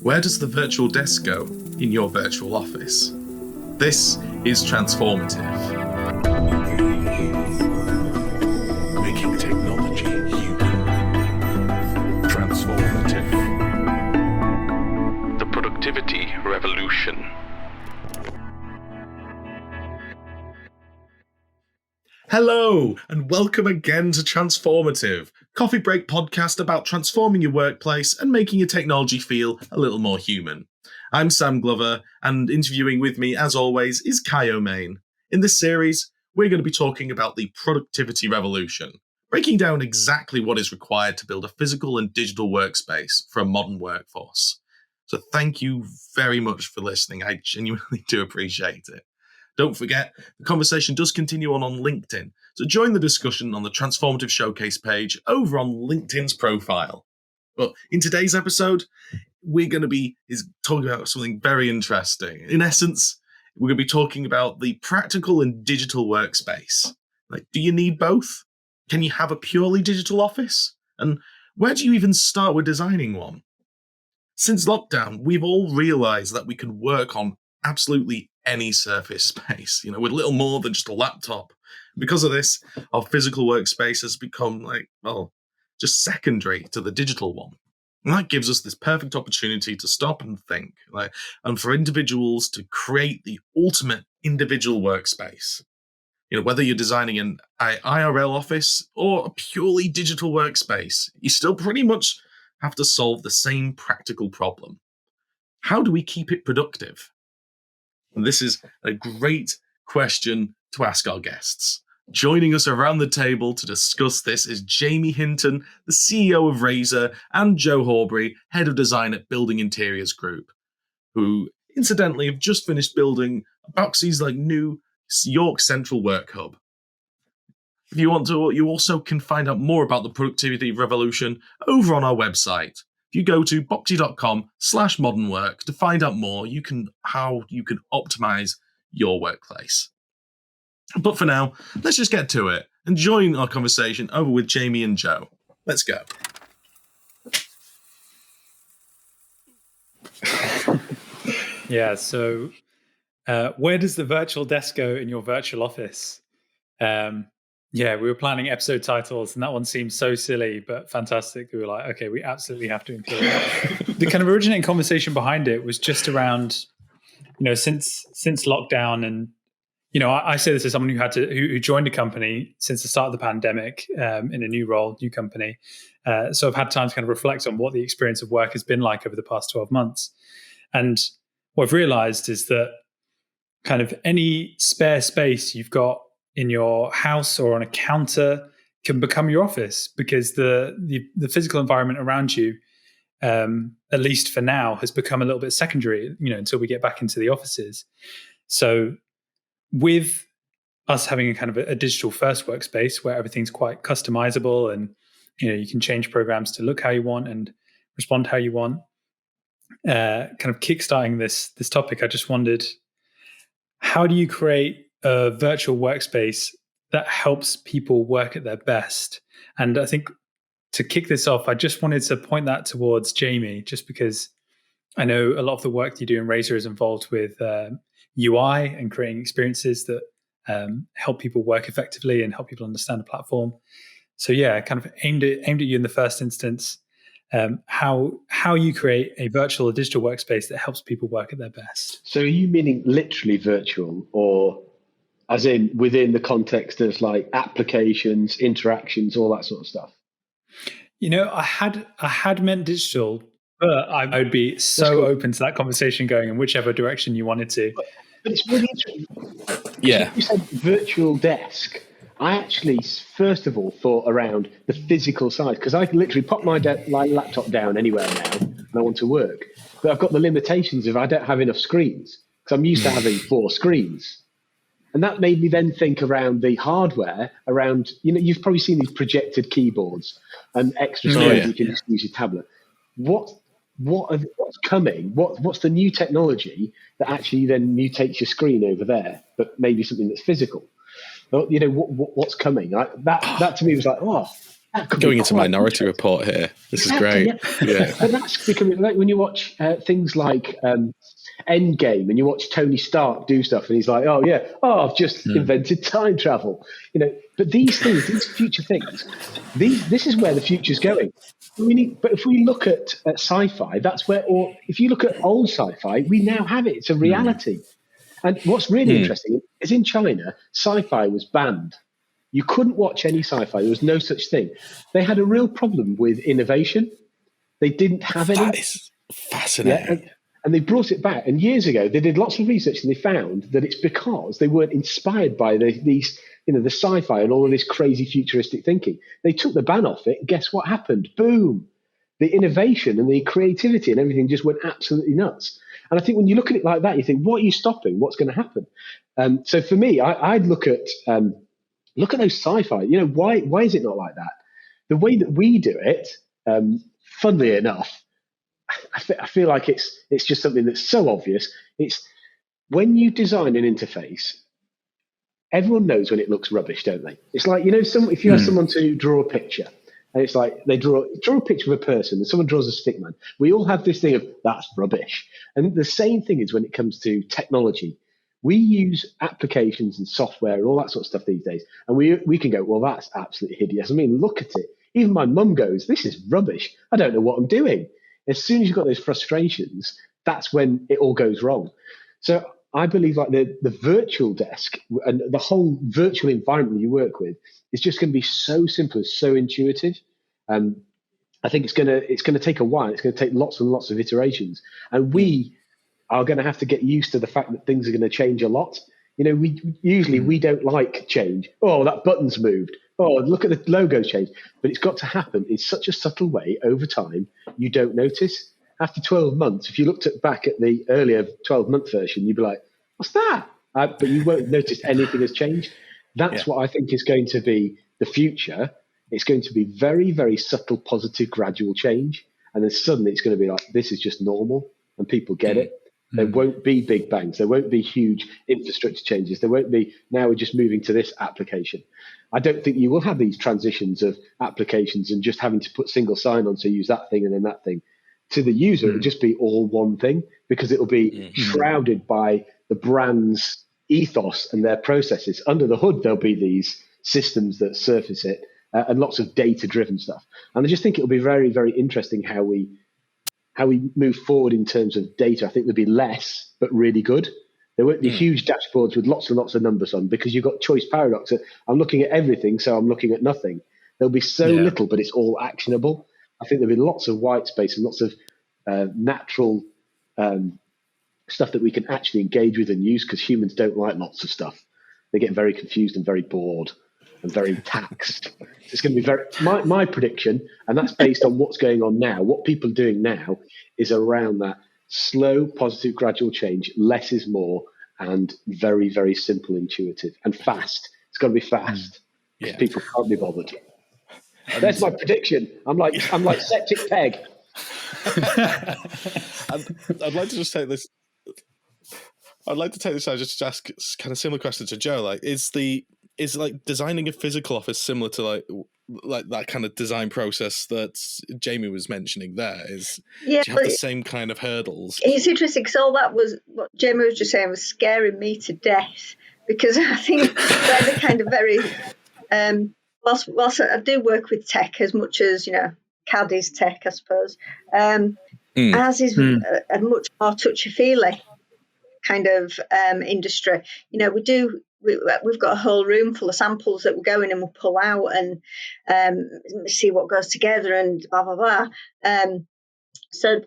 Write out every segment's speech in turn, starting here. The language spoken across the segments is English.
Where does the virtual desk go in your virtual office? This is transformative. Making technology human. Transformative. The productivity revolution. Hello, and welcome again to Transformative, coffee break podcast about transforming your workplace and making your technology feel a little more human. I'm Sam Glover, and interviewing with me, as always, is Kai O'Main. In this series, we're going to be talking about the productivity revolution, breaking down exactly what is required to build a physical and digital workspace for a modern workforce. So thank you very much for listening. I genuinely do appreciate it. Don't forget, the conversation does continue on LinkedIn, so join the discussion on the Transformative Showcase page over on LinkedIn's profile. But in today's episode, we're going to be talking about something very interesting. In essence, we're going to be talking about the practical and digital workspace. Like, do you need both? Can you have a purely digital office? And where do you even start with designing one? Since lockdown, we've all realized that we can work on absolutely any surface space, with little more than just a laptop. Because of this, our physical workspace has become just secondary to the digital one. And that gives us this perfect opportunity to stop and think, and for individuals to create the ultimate individual workspace. Whether you're designing an IRL office or a purely digital workspace, you still pretty much have to solve the same practical problem. How do we keep it productive? And this is a great question to ask our guests. Joining us around the table to discuss this is Jamie Hinton, the CEO of Razor, and Jo Horbury, Head of Design at Building Interiors Group, who incidentally have just finished building boxxe's new York Central Work Hub. If you want to, you also can find out more about the productivity revolution over on our website. If you go to boxxe.com/modernwork to find out more, how you can optimize your workplace. But for now, let's just get to it and join our conversation over with Jamie and Jo. Let's go. Yeah, so where does the virtual desk go in your virtual office? Yeah, we were planning episode titles, and that one seemed so silly, but fantastic. We were like, okay, we absolutely have to include it. The kind of originating conversation behind it was just around, since lockdown, and I say this as someone who joined a company since the start of the pandemic in a new role, new company. So I've had time to kind of reflect on what the experience of work has been like over the past 12 months. And what I've realized is that kind of any spare space you've got in your house or on a counter can become your office, because the physical environment around you, at least for now, has become a little bit secondary, until we get back into the offices. So with us having a kind of a digital first workspace where everything's quite customizable and, you can change programs to look how you want and respond how you want, kind of kickstarting this topic, I just wondered, how do you create a virtual workspace that helps people work at their best? And I think to kick this off, I just wanted to point that towards Jamie, just because I know a lot of the work you do in Razor is involved with UI and creating experiences that help people work effectively and help people understand the platform. So yeah, kind of aimed at you in the first instance, how you create a virtual or digital workspace that helps people work at their best. So are you meaning literally virtual, or as in within the context of applications, interactions, all that sort of stuff? I had meant digital, but I would be so open to that conversation going in whichever direction you wanted to. But it's really interesting. Yeah. You said virtual desk. I actually, first of all, thought around the physical side, because I can literally pop my laptop down anywhere now and I want to work. But I've got the limitations of I don't have enough screens, because I'm used to having 4 screens. And that made me then think around the hardware, around, you've probably seen these projected keyboards and extra storage. You can just use your tablet. What's coming? What's the new technology that actually then mutates your screen over there, but maybe something that's physical? What's coming? That to me was like, That could Going be into quite Minority interesting. Report here. This Exactly, is great. Yeah. But that's becoming like when you watch things like Endgame and you watch Tony Stark do stuff, and he's like, "Oh yeah, I've just invented time travel," But these things, these future things, this is where the future's going. But if we look at sci-fi, that's where. Or if you look at old sci-fi, we now have it. It's a reality. And what's really interesting is in China, sci-fi was banned. You couldn't watch any sci-fi. There was no such thing. They had a real problem with innovation. They didn't have any. That is fascinating. And they brought it back. And years ago, they did lots of research and they found that it's because they weren't inspired by the sci-fi and all of this crazy futuristic thinking. They took the ban off it. And guess what happened? Boom. The innovation and the creativity and everything just went absolutely nuts. And I think when you look at it like that, you think, what are you stopping? What's going to happen? So for me, I'd look at those sci-fi. Why is it not like that? The way that we do it, funnily enough, I feel like it's just something that's so obvious. It's when you design an interface, everyone knows when it looks rubbish, don't they? It's like, if you ask someone to draw a picture, and it's like they draw a picture of a person and someone draws a stick man. We all have this thing of that's rubbish. And the same thing is when it comes to technology. We use applications and software and all that sort of stuff these days. And we can go, well, that's absolutely hideous. I mean, look at it. Even my mum goes, this is rubbish. I don't know what I'm doing. As soon as you've got those frustrations, that's when it all goes wrong. So I believe like the virtual desk and the whole virtual environment you work with is just going to be so simple, so intuitive. I think it's going to take a while. It's going to take lots and lots of iterations, and we are going to have to get used to the fact that things are going to change a lot. We don't like change. Oh, that button's moved. Oh, look at the logo's changed. But it's got to happen in such a subtle way over time. You don't notice. After 12 months, if you looked back at the earlier 12-month version, you'd be like, what's that? But you won't notice anything has changed. That's what I think is going to be the future. It's going to be very, very subtle, positive, gradual change. And then suddenly it's going to be like, this is just normal and people get it. There won't be big bangs. There won't be huge infrastructure changes. There won't be, now we're just moving to this application. I don't think you will have these transitions of applications and just having to put single sign-on to use that thing and then that thing. To the user, it'll just be all one thing because it'll be shrouded by the brand's ethos and their processes. Under the hood, there'll be these systems that surface it and lots of data-driven stuff. And I just think it'll be very, very interesting how we move forward in terms of data. I think there'll be less, but really good. There won't be huge dashboards with lots and lots of numbers on because you've got choice paradox. I'm looking at everything, so I'm looking at nothing. There'll be so little, but it's all actionable. I think there'll be lots of white space and lots of natural stuff that we can actually engage with and use because humans don't like lots of stuff. They get very confused and very bored and very taxed. So it's going to be very, my prediction, and that's based on what's going on now, what people are doing now is around that slow, positive, gradual change. Less is more and very, very simple, intuitive and fast. It's got to be fast because people can't be bothered. That's my prediction. I'm like septic peg. I'd like to just take this. I'd like to take this out just to ask kind of similar question to Joe. Like, is like designing a physical office similar to like that kind of design process that Jamie was mentioning there? Do you have the same kind of hurdles? It's interesting because all that was what Jamie was just saying was scaring me to death because I think they're the kind of very whilst I do work with tech as much as CAD is tech, I suppose. Ours is a much more touchy-feely kind of industry. We've got a whole room full of samples that we'll go in and we'll pull out and see what goes together and blah blah blah. So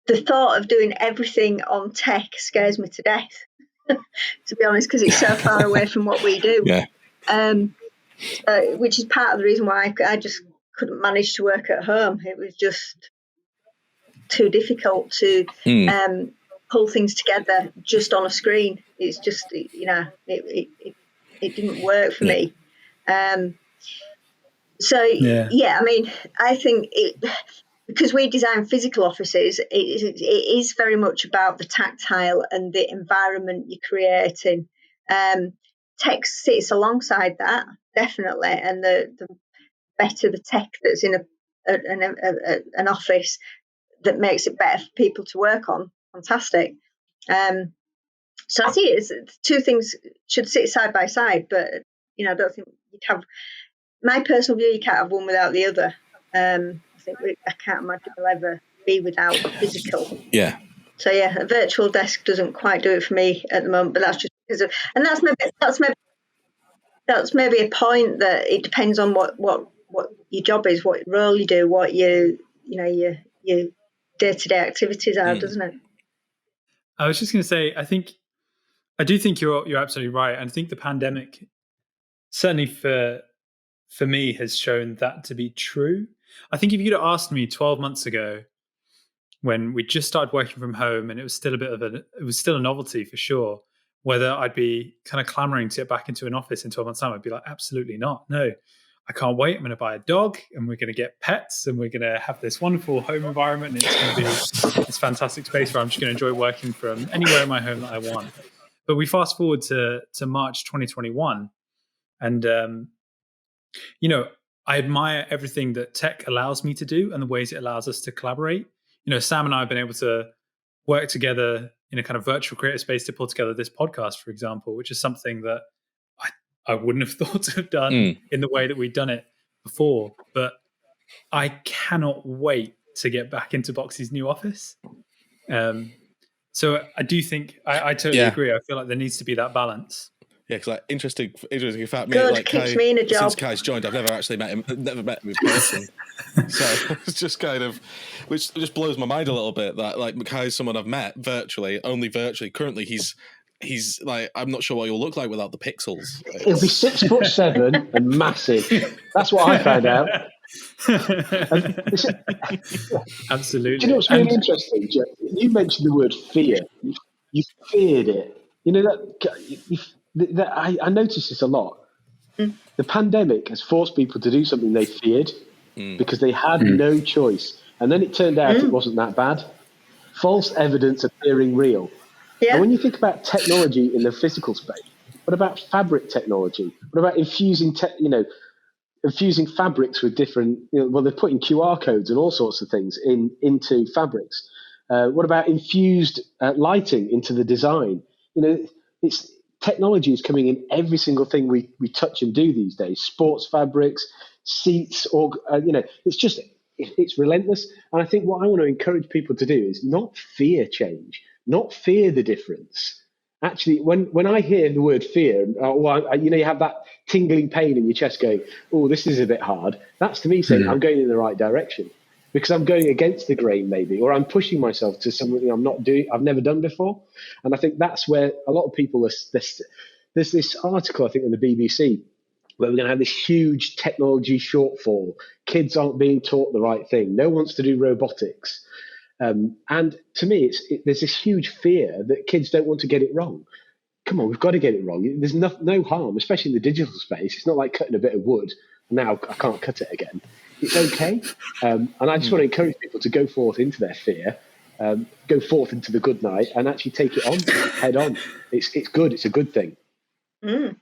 the thought of doing everything on tech scares me to death, to be honest, because it's so far away from what we do. Which is part of the reason why I just couldn't manage to work at home. It was just too difficult to pull things together just on a screen. It's just, it didn't work for me. I mean, I think because we design physical offices, it is very much about the tactile and the environment you're creating. Tech sits alongside that, definitely, and the better the tech that's in an office that makes it better for people to work on, fantastic. So I see it as two things should sit side by side, but I don't think you have. My personal view, you can't have one without the other. I think I can't imagine we'll ever be without physical. Yeah. So yeah, a virtual desk doesn't quite do it for me at the moment, but that's just because of, and that's maybe a point that it depends on what your job is, what role you do, what your day-to-day activities are, doesn't it? I was just going to say, I do think you're absolutely right. And I think the pandemic, certainly for me, has shown that to be true. I think if you'd have asked me 12 months ago, when we just started working from home, and it was still a novelty for sure, whether I'd be kind of clamoring to get back into an office in 12 months' time, I'd be like, absolutely not. No, I can't wait. I'm going to buy a dog, and we're going to get pets, and we're going to have this wonderful home environment. And it's going to be this fantastic space where I'm just going to enjoy working from anywhere in my home that I want. But we fast forward to March 2021, and I admire everything that tech allows me to do and the ways it allows us to collaborate. Sam and I have been able to work together in a kind of virtual creative space to pull together this podcast, for example, which is something that I wouldn't have thought to have done in the way that we'd done it before. But I cannot wait to get back into boxxe's new office. So I do think I totally agree. I feel like there needs to be that balance. Yeah, because interesting fact. Good, keeps me in a job. Since Kai's joined, I've never actually met him. Never met him in person. So it's just kind of, which just blows my mind a little bit. That like Kai's someone I've met only virtually. Currently, he's like, I'm not sure what he'll look like without the pixels. He'll be 6'7" and massive. That's what I found out. Absolutely. Do you know what's really interesting, Jeff? You mentioned the word fear. You feared it. I notice this a lot. The pandemic has forced people to do something they feared because they had no choice. And then it turned out it wasn't that bad. False evidence appearing real. Yeah. And when you think about technology in the physical space, what about fabric technology? What about infusing fabrics with different, they're putting QR codes and all sorts of things into fabrics. What about infused lighting into the design? Technology is coming in every single thing we touch and do these days. Sports fabrics, seats, it's relentless. And I think what I want to encourage people to do is not fear change, not fear the difference. Actually, when I hear the word fear, you have that tingling pain in your chest going, oh, this is a bit hard. That's to me saying I'm going in the right direction because I'm going against the grain maybe, or I'm pushing myself to something I've never done before. And I think that's where a lot of people there's this article, I think, in the BBC, where we're going to have this huge technology shortfall. Kids aren't being taught the right thing. No one wants to do robotics. And to me, there's this huge fear that kids don't want to get it wrong. Come on, we've got to get it wrong. There's no harm, especially in the digital space. It's not like cutting a bit of wood. Now I can't cut it again. It's okay. And I just want to encourage people to go forth into their fear, go forth into the good night and actually take it on, head on. It's good. It's a good thing. I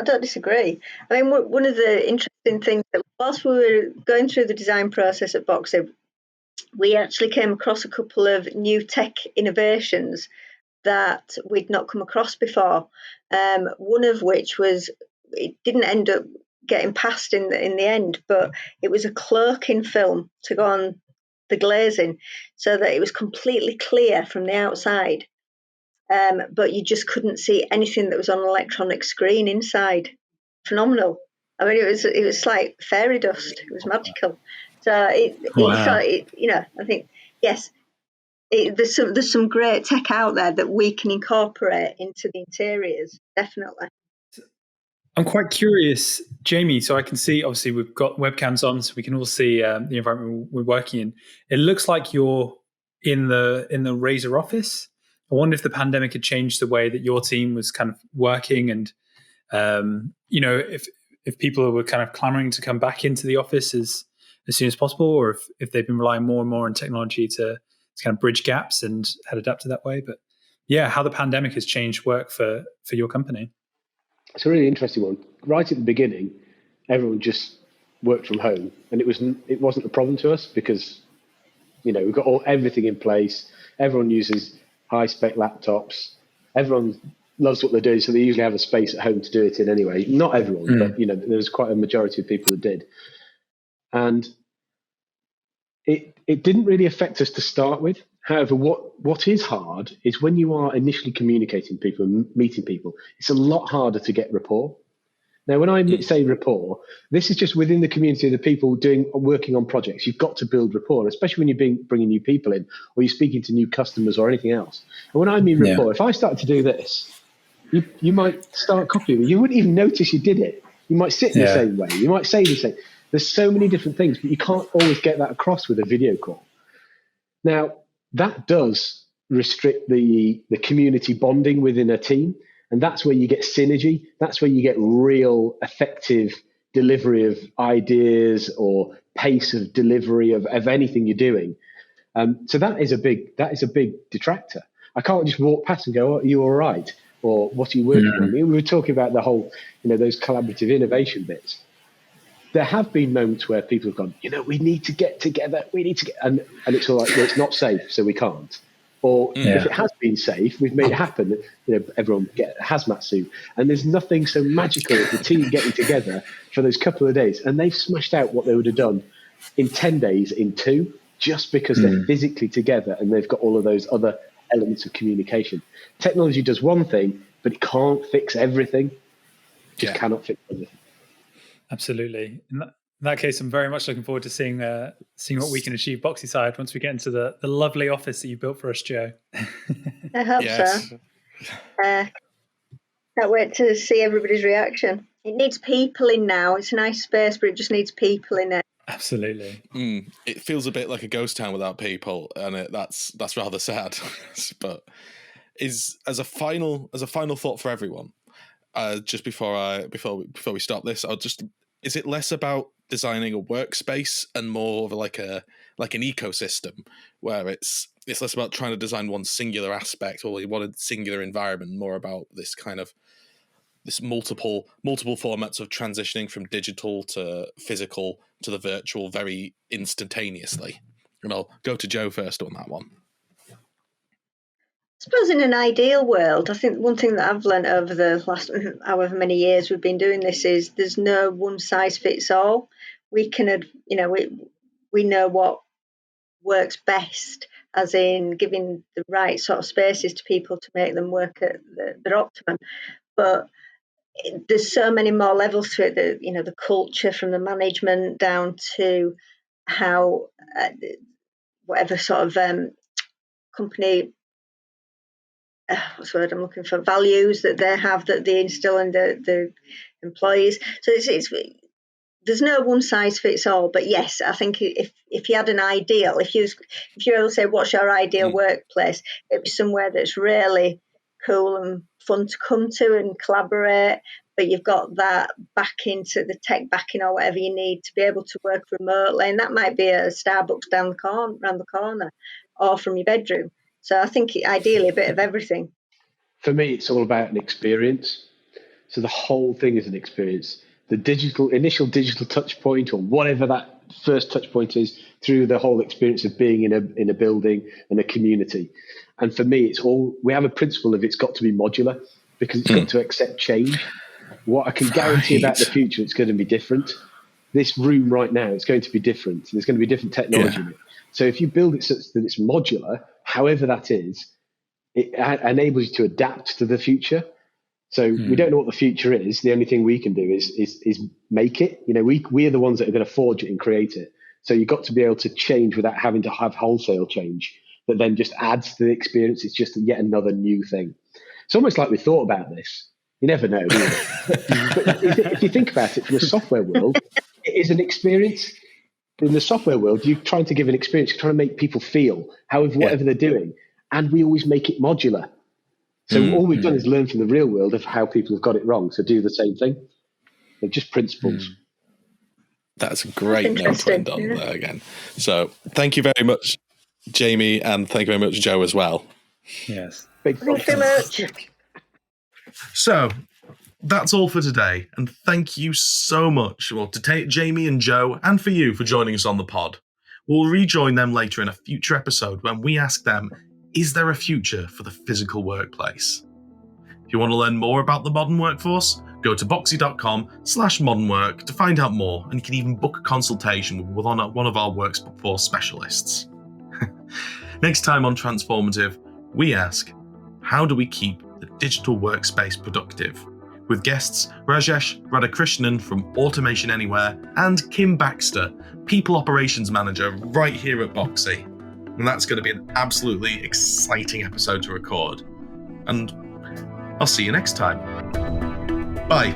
don't disagree. I mean, one of the interesting things that whilst we were going through the design process at boxxe, we actually came across a couple of new tech innovations that we'd not come across before. One of which was, it didn't end up getting passed in the end, but it was a cloaking film to go on the glazing so that it was completely clear from the outside. But you just couldn't see anything that was on an electronic screen inside. Phenomenal. I mean, it was like fairy dust. It was magical. So I think yes, there's some great tech out there that we can incorporate into the interiors. Definitely. I'm quite curious, Jamie. So I can see, obviously, we've got webcams on, so we can all see the environment we're working in. It looks like you're in the Razor office. I wonder if the pandemic had changed the way that your team was kind of working, and if people were kind of clamoring to come back into the office as soon as possible, or if they've been relying more and more on technology to kind of bridge gaps and had adapted that way. But yeah, how the pandemic has changed work for your company. It's a really interesting one. Right at the beginning, everyone just worked from home, and it wasn't a problem to us because, we've got everything in place. Everyone uses high spec laptops. Everyone loves what they're doing, so they usually have a space at home to do it in anyway. Not everyone, but there's quite a majority of people that did. And it didn't really affect us to start with. However, what is hard is when you are initially communicating people and meeting people, it's a lot harder to get rapport. Now, when I say rapport, this is just within the community of the people working on projects. You've got to build rapport, especially when you're bringing new people in or you're speaking to new customers or anything else. And when I mean rapport, if I started to do this, you might start copying me. You wouldn't even notice you did it. You might sit in the same way. You might say the same. There's so many different things, but you can't always get that across with a video call. Now, that does restrict the community bonding within a team. And that's where you get synergy. That's where you get real effective delivery of ideas or pace of delivery of anything you're doing. So that is a big detractor. I can't just walk past and go, "Oh, are you all right?" Or "What are you working on?" We were talking about the whole, those collaborative innovation bits. There have been moments where people have gone, we need to get together. We need to get, and it's all like, well, it's not safe, so we can't. Or if it has been safe, we've made it happen. Everyone get a hazmat suit. And there's nothing so magical as the team getting together for those couple of days. And they've smashed out what they would have done in 10 days in 2, just because they're physically together and they've got all of those other elements of communication. Technology does one thing, but it can't fix everything. Just cannot fix everything. Absolutely. In that case, I'm very much looking forward to seeing what we can achieve boxxe side once we get into the lovely office that you built for us, Joe. I hope so. Can't wait to see everybody's reaction. It needs people in now. It's a nice space, but it just needs people in it. Absolutely. It feels a bit like a ghost town without people, and that's rather sad. But as a final thought for everyone, just before we stop this, is it less about designing a workspace and more of like an ecosystem where it's less about trying to design one singular aspect or one singular environment, more about this kind of this multiple formats of transitioning from digital to physical to the virtual very instantaneously? And I'll go to Joe first on that one. I suppose in an ideal world, I think one thing that I've learned over the last however many years we've been doing this is there's no one size fits all. We can, we know what works best, as in giving the right sort of spaces to people to make them work at their optimum. But there's so many more levels to it. The culture from the management down to how whatever sort of company. What's the word I'm looking for? Values that they have that they instill in the employees. So there's no one size fits all. But yes, I think if you had an ideal, if you were able to say what's your ideal workplace, it'd be somewhere that's really cool and fun to come to and collaborate. But you've got that back into the tech backing or whatever you need to be able to work remotely, and that might be a Starbucks around the corner, or from your bedroom. So I think ideally a bit of everything. For me, it's all about an experience. So the whole thing is an experience. The initial digital touch point, or whatever that first touch point is, through the whole experience of being in a building and a community. And for me, we have a principle of it's got to be modular because it's got to accept change. What I can guarantee about the future, it's going to be different. This room right now, it's going to be different. There's going to be different technology in it. So if you build it such that it's modular, however that is, it enables you to adapt to the future. So we don't know what the future is. The only thing we can do is make it. We are the ones that are going to forge it and create it. So you've got to be able to change without having to have wholesale change that then just adds to the experience. It's just yet another new thing. It's almost like we thought about this. You never know, do you? But if you think about it from a software world, it is an experience. In the software world, you're trying to give an experience, you're trying to make people feel whatever they're doing. And we always make it modular. So all we've done is learn from the real world of how people have got it wrong. So do the same thing. They're just principles. That's a great note to end on there again. So thank you very much, Jamie, and thank you very much, Joe, as well. Yes. Thank you very much. So that's all for today, and thank you so much to Jamie and Jo, and for you for joining us on the pod. We'll rejoin them later in a future episode when we ask them, is there a future for the physical workplace? If you want to learn more about the modern workforce, go to boxxe.com/modernwork to find out more, and you can even book a consultation with one of our workforce specialists. Next time on Transformative, we ask, how do we keep the digital workspace productive? With guests Rajesh Radhakrishnan from Automation Anywhere and Kim Baxter, People Operations Manager right here at boxxe. And that's going to be an absolutely exciting episode to record. And I'll see you next time. Bye.